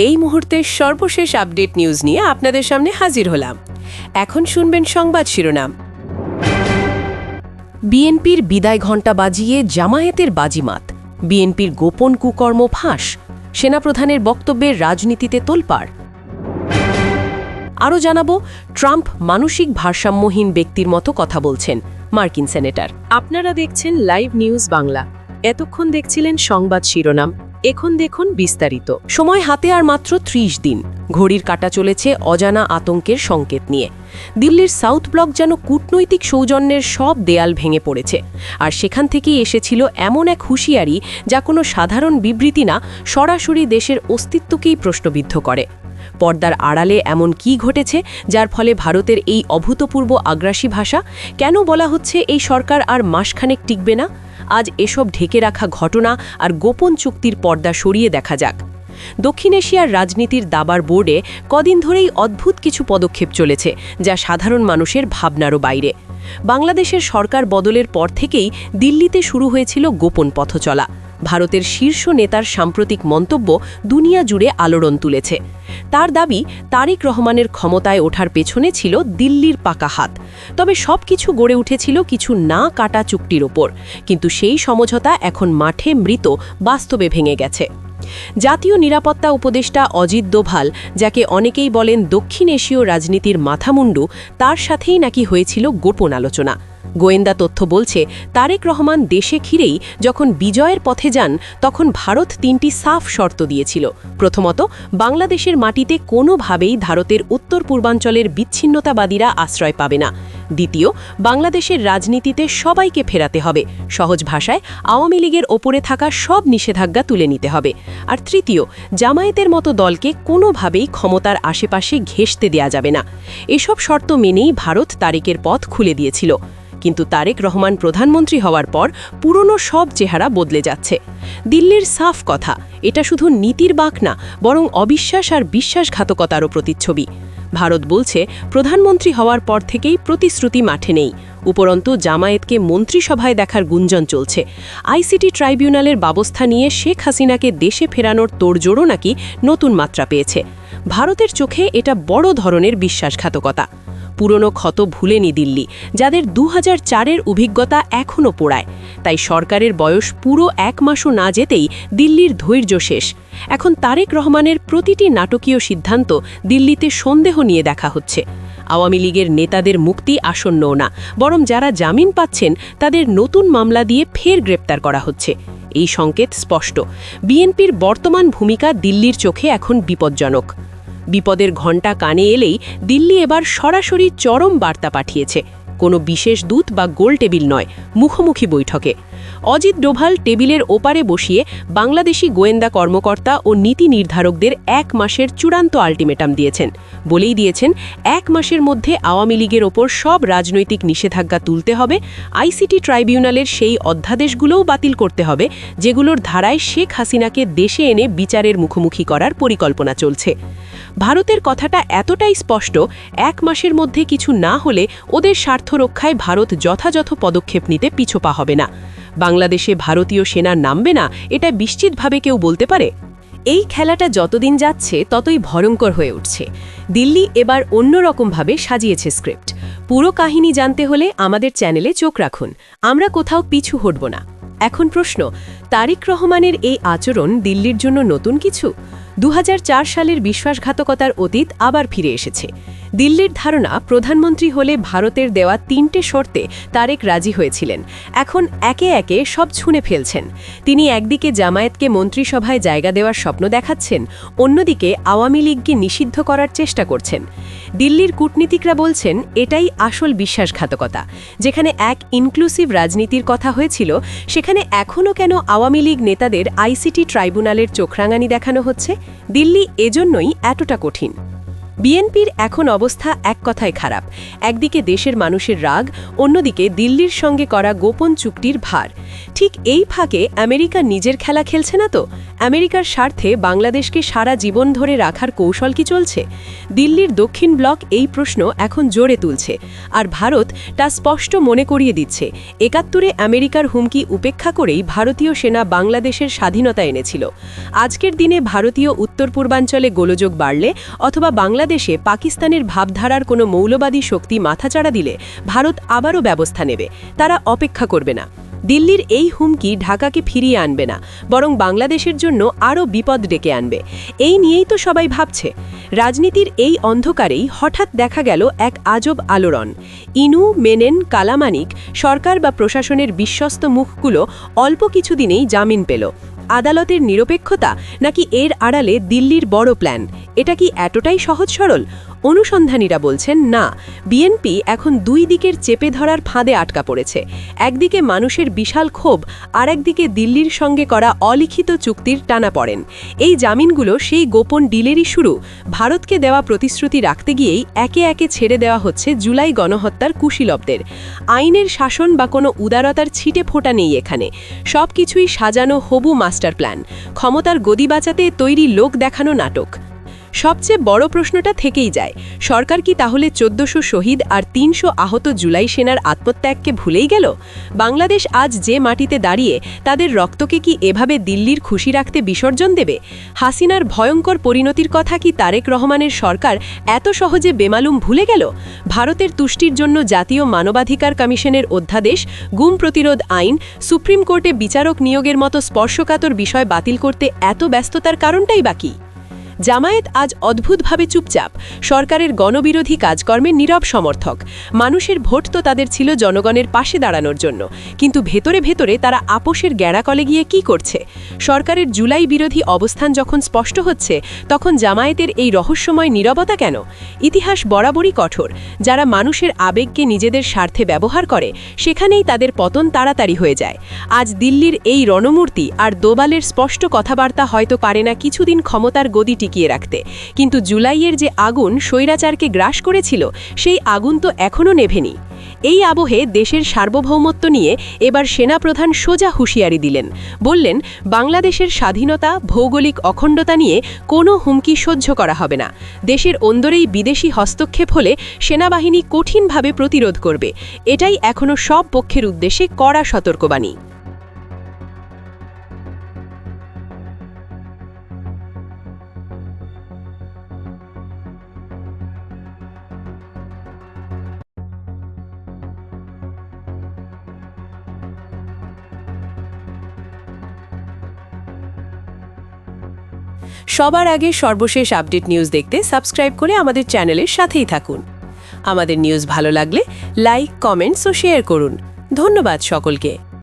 এই মুহূর্তের সর্বশেষ আপডেট নিউজ নিয়ে আপনাদের সামনে হাজির হলাম। এখন শুনবেন সংবাদ শিরোনাম। বিএনপির বিদায় ঘণ্টা বাজিয়ে জামায়াতের বাজিমাত, বিএনপির গোপন কুকর্ম ফাঁস, সেনাপ্রধানের বক্তব্যের রাজনীতিতে তোলপাড়। আরও জানাবো, ট্রাম্প মানসিক ভারসাম্যহীন ব্যক্তির মতো কথা বলছেন, মার্কিন সেনেটর। আপনারা দেখছেন লাইভ নিউজ বাংলা। এতক্ষণ দেখছিলেন সংবাদ শিরোনাম, এখন দেখুন বিস্তারিত। সময় হাতে আর মাত্র ৩০ দিন। ঘড়ির কাঁটা চলেছে অজানা আতঙ্কের সংকেত নিয়ে। দিল্লির সাউথ ব্লক যেন কূটনৈতিক সৌজন্যের সব দেয়াল ভেঙে পড়েছে, আর সেখান থেকেই এসেছিল এমন এক হুঁশিয়ারি যা কোনো সাধারণ বিবৃতি না, সরাসরি দেশের অস্তিত্বকেই প্রশ্নবিদ্ধ করে। পর্দার আড়ালে এমন কি ঘটেছে যার ফলে ভারতের এই অভূতপূর্ব আগ্রাসী ভাষা? কেন বলা হচ্ছে এই সরকার আর মাসখানেক টিকবে না? আজ এসব ঢেকে রাখা ঘটনা আর গোপন চুক্তির পর্দা সরিয়ে দেখা যাক। দক্ষিণ এশিয়ার রাজনীতির দাবার বোর্ডে কদিন ধরেই অদ্ভুত কিছু পদক্ষেপ চলেছে, যা সাধারণ মানুষের ভাবনারও বাইরে। বাংলাদেশের সরকার বদলের পর থেকেই দিল্লিতে শুরু হয়েছিল গোপন পথচলা। ভারতের শীর্ষ নেতার সাম্প্রতিক মন্তব্য দুনিয়া জুড়ে আলোড়ন তুলেছে। তার দাবি, তারেক রহমানের ক্ষমতায় ওঠার পেছনে ছিল দিল্লির পাকা হাত। তবে সবকিছু গড়ে উঠেছিল কিছু না কাটা চুক্তির ওপর, কিন্তু সেই সমঝোতা এখন মাঠে মৃত, বাস্তবে ভেঙে গেছে। জাতীয় নিরাপত্তা উপদেষ্টা অজিত দোভাল, যাকে অনেকেই বলেন দক্ষিণ এশীয় রাজনীতির মাথামুন্ডু, তার সাথেই নাকি হয়েছিল গোপন আলোচনা। গোয়েন্দা তথ্য বলছে, তারেক রহমান দেশে ফিরেই যখন বিজয়ের পথে যান, তখন ভারত ৩টি সাফ শর্ত দিয়েছিল। প্রথমত, বাংলাদেশের মাটিতে কোনোভাবেই ভারতের উত্তর পূর্বাঞ্চলের বিচ্ছিন্নতাবাদীরা আশ্রয় পাবে না। দ্বিতীয়, বাংলাদেশের রাজনীতিতে সবাইকে ফেরাতে হবে। সহজ ভাষায়, আওয়ামী লীগের ওপরে থাকা সব নিষেধাজ্ঞা তুলে নিতে হবে। আর তৃতীয়, জামায়াতের মতো দলকে কোনোভাবেই ক্ষমতার আশেপাশে ঘেঁষতে দেয়া যাবে না। এসব শর্ত মেনেই ভারত তারেকের পথ খুলে দিয়েছিল। কিন্তু তারেক রহমান প্রধানমন্ত্রী হওয়ার পর পুরনো সব চেহারা বদলে যাচ্ছে। দিল্লির সাফ কথা, এটা শুধু নীতির বাঁক না, বরং অবিশ্বাস আর বিশ্বাসঘাতকতারও প্রতিচ্ছবি। ভারত বলছে, প্রধানমন্ত্রী হওয়ার পর থেকেই প্রতিশ্রুতি মাঠে নেই। উপরন্তু জামায়াতকে মন্ত্রিসভায় দেখার গুঞ্জন চলছে। আইসিটি ট্রাইব্যুনালের ব্যবস্থা নিয়ে শেখ হাসিনাকে দেশে ফেরানোর তোড়জোড়ও নাকি নতুন মাত্রা পেয়েছে। ভারতের চোখে এটা বড় ধরনের বিশ্বাসঘাতকতা। পুরনো ক্ষত ভুলেনি দিল্লি, যাদের ২০০৪-এর অভিজ্ঞতা এখনও পোড়ায়। তাই সরকারের বয়স পুরো ১ মাসও না যেতেই দিল্লির ধৈর্য শেষ। এখন তারেক রহমানের প্রতিটি নাটকীয় সিদ্ধান্ত দিল্লিতে সন্দেহ নিয়ে দেখা হচ্ছে। আওয়ামী লীগের নেতাদের মুক্তি আসন্নও না, বরং যারা জামিন পাচ্ছেন তাদের নতুন মামলা দিয়ে ফের গ্রেপ্তার করা হচ্ছে। এই সংকেত স্পষ্ট, বিএনপির বর্তমান ভূমিকা দিল্লির চোখে এখন বিপজ্জনক। বিপদের ঘণ্টা কানে এলেই দিল্লি এবার সরাসরি চরম বার্তা পাঠিয়েছে। কোনো বিশেষ দূত বা গোল টেবিল নয়, মুখোমুখি বৈঠকে। অজিত ডোভাল টেবিলের ওপারে বসিয়ে বাংলাদেশি গোয়েন্দা কর্মকর্তা ও নীতি নির্ধারকদের ১ মাসের চূড়ান্ত আল্টিমেটাম দিয়েছেন। বলেই দিয়েছেন, ১ মাসের মধ্যে আওয়ামী লীগের ওপর সব রাজনৈতিক নিষেধাজ্ঞা তুলতে হবে। আইসিটি ট্রাইব্যুনালের সেই অধ্যাদেশগুলোও বাতিল করতে হবে, যেগুলোর ধারায় শেখ হাসিনাকে দেশে এনে বিচারের মুখোমুখি করার পরিকল্পনা চলছে। ভারতের কথাটা এতটাই স্পষ্ট, ১ মাসের মধ্যে কিছু না হলে ওদের স্বার্থ রক্ষায় ভারত যথাযথ পদক্ষেপ নিতে পিছপা হবে না। বাংলাদেশে ভারতীয় সেনা নামবে না, এটা নিশ্চিতভাবে কেউ বলতে পারে? এই খেলাটা যতদিন যাচ্ছে ততই ভয়ঙ্কর হয়ে উঠছে। দিল্লি এবার অন্যরকমভাবে সাজিয়েছে স্ক্রিপ্ট। পুরো কাহিনী জানতে হলে আমাদের চ্যানেলে চোখ রাখুন। আমরা কোথাও পিছু হটব না। এখন প্রশ্ন, তারেক রহমানের এই আচরণ দিল্লির জন্য নতুন কিছু? ২০০৪ সালের বিশ্বাসঘাতকতার অতীত আবার ফিরে এসেছে। দিল্লির ধারণা, প্রধানমন্ত্রী হলে ভারতের দেওয়া ৩টে শর্তে তারেক রাজি হয়েছিলেন। এখন একে একে সব ছুঁড়ে ফেলছেন। তিনি একদিকে জামায়াতকে মন্ত্রিসভায় জায়গা দেওয়ার স্বপ্ন দেখাচ্ছেন, অন্যদিকে আওয়ামী লীগকে নিষিদ্ধ করার চেষ্টা করছেন। দিল্লির কূটনীতিকরা বলছেন, এটাই আসল বিশ্বাসঘাতকতা। যেখানে এক ইনক্লুসিভ রাজনীতির কথা হয়েছিল, সেখানে এখনও কেন আওয়ামী লীগ নেতাদের আইসিটি ট্রাইব্যুনালের চোখরাঙানি দেখানো হচ্ছে? দিল্লি এজন্যই এতটা কঠিন। বিএনপির এখন অবস্থা এক কথায় খারাপ। একদিকে দেশের মানুষের রাগ, অন্যদিকে দিল্লির সঙ্গে করা গোপন চুক্তির ভার। ঠিক এই ফাঁকে আমেরিকা নিজের খেলা খেলছে না তো? আমেরিকার স্বার্থে বাংলাদেশকে সারা জীবন ধরে রাখার কৌশল কি চলছে? দিল্লির দক্ষিণ ব্লক এই প্রশ্ন এখন জোরে তুলছে, আর ভারত তা স্পষ্ট মনে করিয়ে দিচ্ছে। ৭১-এ আমেরিকার হুমকি উপেক্ষা করেই ভারতীয় সেনা বাংলাদেশের স্বাধীনতা এনেছিল। আজকের দিনে ভারতীয় উত্তর পূর্বাঞ্চলে গোলযোগ বাড়লে অথবা বাংলাদেশে পাকিস্তানের ভাবধারার কোনো মৌলবাদী শক্তি মাথাচাড়া দিলে ভারত আবারও ব্যবস্থা নেবে। তারা অপেক্ষা করবে না। দিল্লির এই হুমকি ঢাকাকে ফিরিয়ে আনবে না, বরং বাংলাদেশের জন্য আরও বিপদ ডেকে আনবে। এই নিয়েই তো সবাই ভাবছে। রাজনীতির এই অন্ধকারেই হঠাৎ দেখা গেল এক আজব আলোড়ন। ইনু, মেনেন, কালামানিক সরকার বা প্রশাসনের বিশ্বস্ত মুখগুলো অল্প কিছুদিনেই জামিন পেল। আদালতের নিরপেক্ষতা নাকি এর আড়ালে দিল্লির বড় প্ল্যান? এটা কি এতটাই সহজ সরল? অনুসন্ধানীরা বলছেন না, বিএনপি এখন দুই দিকের চেপে ধরার ফাঁদে আটকা পড়েছে। একদিকে মানুষের বিশাল ক্ষোভ, আর একদিকে দিল্লির সঙ্গে করা অলিখিত চুক্তির টানাপড়েন। এই জামিনগুলো সেই গোপন ডিলেরই শুরু। ভারতকে দেওয়া প্রতিশ্রুতি রাখতে গিয়েই একে একে ছেড়ে দেওয়া হচ্ছে জুলাই গণহত্যার কুশীলবদের। আইনের শাসন বা কোনো উদারতার ছিটে ফোঁটা নেই এখানে। সব কিছুই সাজানো হবু মাস্টার প্ল্যান, ক্ষমতার গদি বাঁচাতে তৈরি লোক দেখানো নাটক। সবচেয়ে বড় প্রশ্নটা থেকেই যায়, সরকার কি তাহলে ১৪০০ শহীদ আর ৩০০ আহত জুলাই সেনার আত্মত্যাগকে ভুলেই গেল? বাংলাদেশ আজ যে মাটিতে দাঁড়িয়ে, তাদের রক্তকে কি এভাবে দিল্লির খুশি রাখতে বিসর্জন দেবে? হাসিনার ভয়ঙ্কর পরিণতির কথা কি তারেক রহমানের সরকার এত সহজে বেমালুম ভুলে গেল? ভারতের তুষ্টির জন্য জাতীয় মানবাধিকার কমিশনের অধ্যাদেশ, গুম প্রতিরোধ আইন, সুপ্রিম কোর্টে বিচারক নিয়োগের মতো স্পর্শকাতর বিষয় বাতিল করতে এত ব্যস্ততার কারণটাই বাকি। জামায়াত আজ অদ্ভুতভাবে চুপচাপ, সরকারের গণবিরোধী কাজকর্মের নীরব সমর্থক। মানুষের ভোট তো তাদের ছিল জনগণের পাশে দাঁড়ানোর জন্য, কিন্তু ভেতরে ভেতরে তারা আপোষের গ্যাড়াকলে গিয়ে কি করছে? সরকারের জুলাই বিরোধী অবস্থান যখন স্পষ্ট হচ্ছে, তখন জামায়াতের এই রহস্যময় নীরবতা কেন? ইতিহাস বরাবরই কঠোর। যারা মানুষের আবেগকে নিজেদের স্বার্থে ব্যবহার করে, সেখানেই তাদের পতন তাড়াতাড়ি হয়ে যায়। আজ দিল্লির এই রণমূর্তি আর দোবালের স্পষ্ট কথাবার্তা হয়তো পারে না কিছুদিন ক্ষমতার গদি টিকিয়ে রাখতে, কিন্তু জুলাইয়ের যে আগুন স্বৈরাচারকে গ্রাস করেছিল, সেই আগুন তো এখনও নেভেনি। এই আবহে দেশের সার্বভৌমত্ব নিয়ে এবার সেনাপ্রধান সোজা হুঁশিয়ারি দিলেন। বললেন, বাংলাদেশের স্বাধীনতা, ভৌগোলিক অখণ্ডতা নিয়ে কোনো হুমকি সহ্য করা হবে না। দেশের অন্দরেই বিদেশি হস্তক্ষেপ হলে সেনাবাহিনী কঠিনভাবে প্রতিরোধ করবে। এটাই এখনও সব পক্ষের উদ্দেশ্যে কড়া সতর্কবাণী। সবার আগে সর্বশেষ আপডেট নিউজ দেখতে সাবস্ক্রাইব করে আমাদের চ্যানেলের সাথেই থাকুন। আমাদের নিউজ ভালো লাগলে লাইক, কমেন্টস ও শেয়ার করুন। ধন্যবাদ সকলকে।